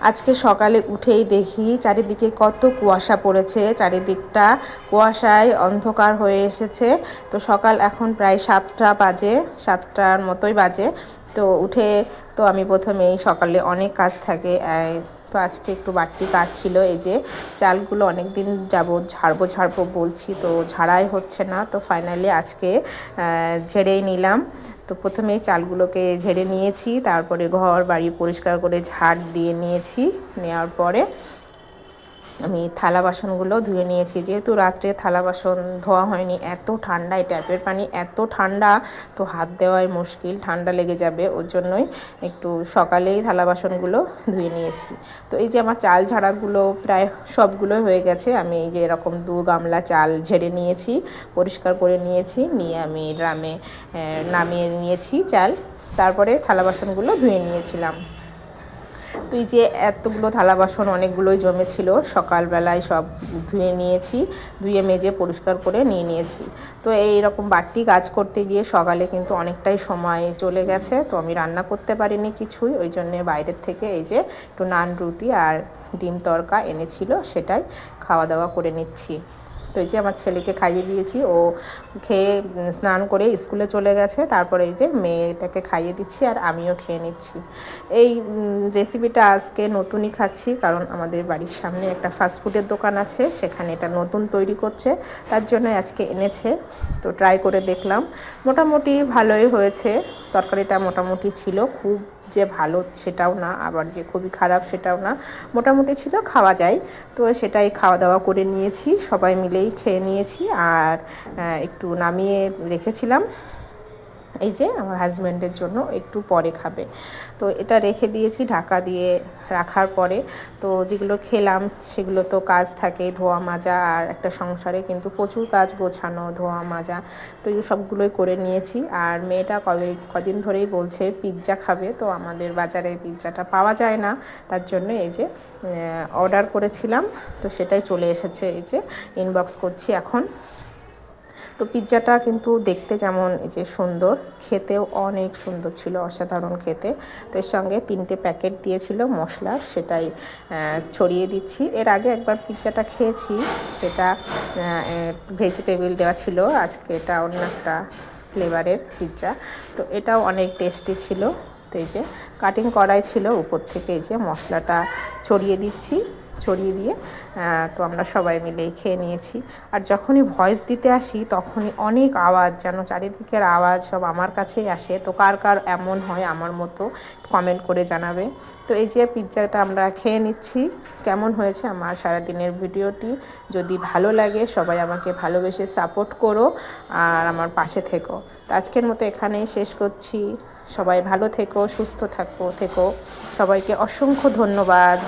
আজকে সকালে উঠেই দেখি চারিদিকে কত কুয়াশা পড়েছে, চারিদিকটা কুয়াশায় অন্ধকার হয়ে এসেছে। তো সকাল এখন প্রায় 7টা বাজে, 7টার মতোই বাজে। তো উঠে তো আমি প্রথমেই সকালে অনেক কাজ থাকে, তো আজকে একটু বাড়তি কাজ ছিল। এই যে চালগুলো অনেক দিন যাবত ঝাড়বো বলছি, তো ঝাড়াই হচ্ছে না। তো ফাইনালি আজকে ঝেড়েই নিলাম। তো প্রথমেই চালগুলোকে ঝেড়ে নিয়েছি, তারপরে ঘর বাড়ি পরিষ্কার করে ঝাড় দিয়ে নিয়েছি। নেওয়ার পরে আমি থালা বাসনগুলো ধুয়ে নিয়েছি। যেহেতু রাত্রে থালা বাসন ধোয়া হয়নি, এত ঠান্ডা, এই ট্যাপের পানি এত ঠান্ডা, তো হাত দেওয়াই মুশকিল, ঠান্ডা লেগে যাবে। ওর জন্যই একটু সকালেই থালা বাসনগুলো ধুয়ে নিয়েছি। তো এই যে আমার চাল ঝাড়াগুলো প্রায় সবগুলো হয়ে গেছে। আমি এই যে এরকম 2 গামলা চাল ঝেড়ে নিয়েছি, পরিষ্কার করে নিয়েছি, নিয়ে আমি ড্রামে নামিয়ে নিয়েছি চাল। তারপরে থালা বাসনগুলো ধুয়ে নিয়েছিলাম। তো এই যে এতগুলো থালা বাসন অনেকগুলোই জমেছিল, সকালবেলায় সব ধুয়ে নিয়েছি, ধুয়ে মেজে পরিষ্কার করে নিয়ে নিয়েছি। তো এইরকম বাড়তি কাজ করতে গিয়ে সকালে কিন্তু অনেকটাই সময় চলে গেছে। তো আমি রান্না করতে পারিনি কিছুই, ওই জন্যে বাইরের থেকে এই যে একটু নান রুটি আর ডিম তড়কা এনেছিল, সেটাই খাওয়া দাওয়া করে নিচ্ছি। তো এই যে আমার ছেলেকে খাইয়ে দিয়েছি, ও খেয়ে স্নান করে স্কুলে চলে গেছে। তারপরে এই যে মেয়েটাকে খাইয়ে দিচ্ছি আর আমিও খেয়ে নিচ্ছি। এই রেসিপিটা আজকে নতুনই খাচ্ছি, কারণ আমাদের বাড়ির সামনে একটা ফাস্টফুডের দোকান আছে, সেখানে এটা নতুন তৈরি করছে, তার জন্য আজকে এনেছে। তো ট্রাই করে দেখলাম, মোটামুটি ভালোই হয়েছে। তরকারিটা মোটামুটি ছিল, খুব যে ভালো সেটাও না, আবার যে খুবই খারাপ সেটাও না, মোটামুটি ছিল, খাওয়া যায়। তো সেটাই খাওয়া দাওয়া করে নিয়েছি, সবাই মিলেই খেয়ে নিয়েছি। আর একটু নামিয়ে রেখেছিলাম, এই যে আমার হাজব্যান্ডের জন্য একটু পরে খাবে। তো এটা রেখে দিয়েছি ঢাকা দিয়ে রাখার পরে। তো যেগুলো খেলাম সেগুলো তো কাজ থাকে, ধোয়া মাজা, আর একটা সংসারে কিন্তু প্রচুর কাজ, গোছানো, ধোয়া মাজা, তো এই সবগুলোই করে নিয়েছি। আর মেয়েটা কদিন ধরেই বলছে পিৎজা খাবে, তো আমাদের বাজারে পিৎজাটা পাওয়া যায় না, তার জন্য এই যে অর্ডার করেছিলাম, তো সেটাই চলে এসেছে, এই যে ইনবক্স করছি এখন। তো পিৎজাটা কিন্তু দেখতে যেমন এই যে সুন্দর, খেতেও অনেক সুন্দর ছিল, অসাধারণ খেতে। তো এর সঙ্গে 3টে প্যাকেট দিয়েছিল মশলার, সেটাই ছড়িয়ে দিচ্ছি। এর আগে একবার পিৎজাটা খেয়েছি, সেটা ভেজিটেবল দেওয়া ছিল, আজকে এটা অন্য একটা ফ্লেভারের পিৎজা। তো এটাও অনেক টেস্টি ছিল। তো এই যে কাটিং করাই ছিল, উপর থেকে এই যে মশলাটা ছড়িয়ে দিচ্ছি, ছড়িয়ে দিয়ে তো আমরা সবাই মিলেই খেয়ে নিয়েছি। আর যখনই ভয়েস দিতে আসি তখনই অনেক আওয়াজ, যেন চারিদিকের আওয়াজ সব আমার কাছেই আসে। তো কার কার এমন হয় আমার মতো, কমেন্ট করে জানাবে। তো এই যে পিৎজাটা আমরা খেয়ে নিচ্ছি। কেমন হয়েছে আমার সারাদিনের ভিডিওটি? যদি ভালো লাগে সবাই আমাকে ভালোবেসে সাপোর্ট করো আর আমার পাশে থেকো। তো আজকের মতো এখানেই শেষ করছি। সবাই ভালো থেকো, সুস্থ থেকো। সবাইকে অসংখ্য ধন্যবাদ।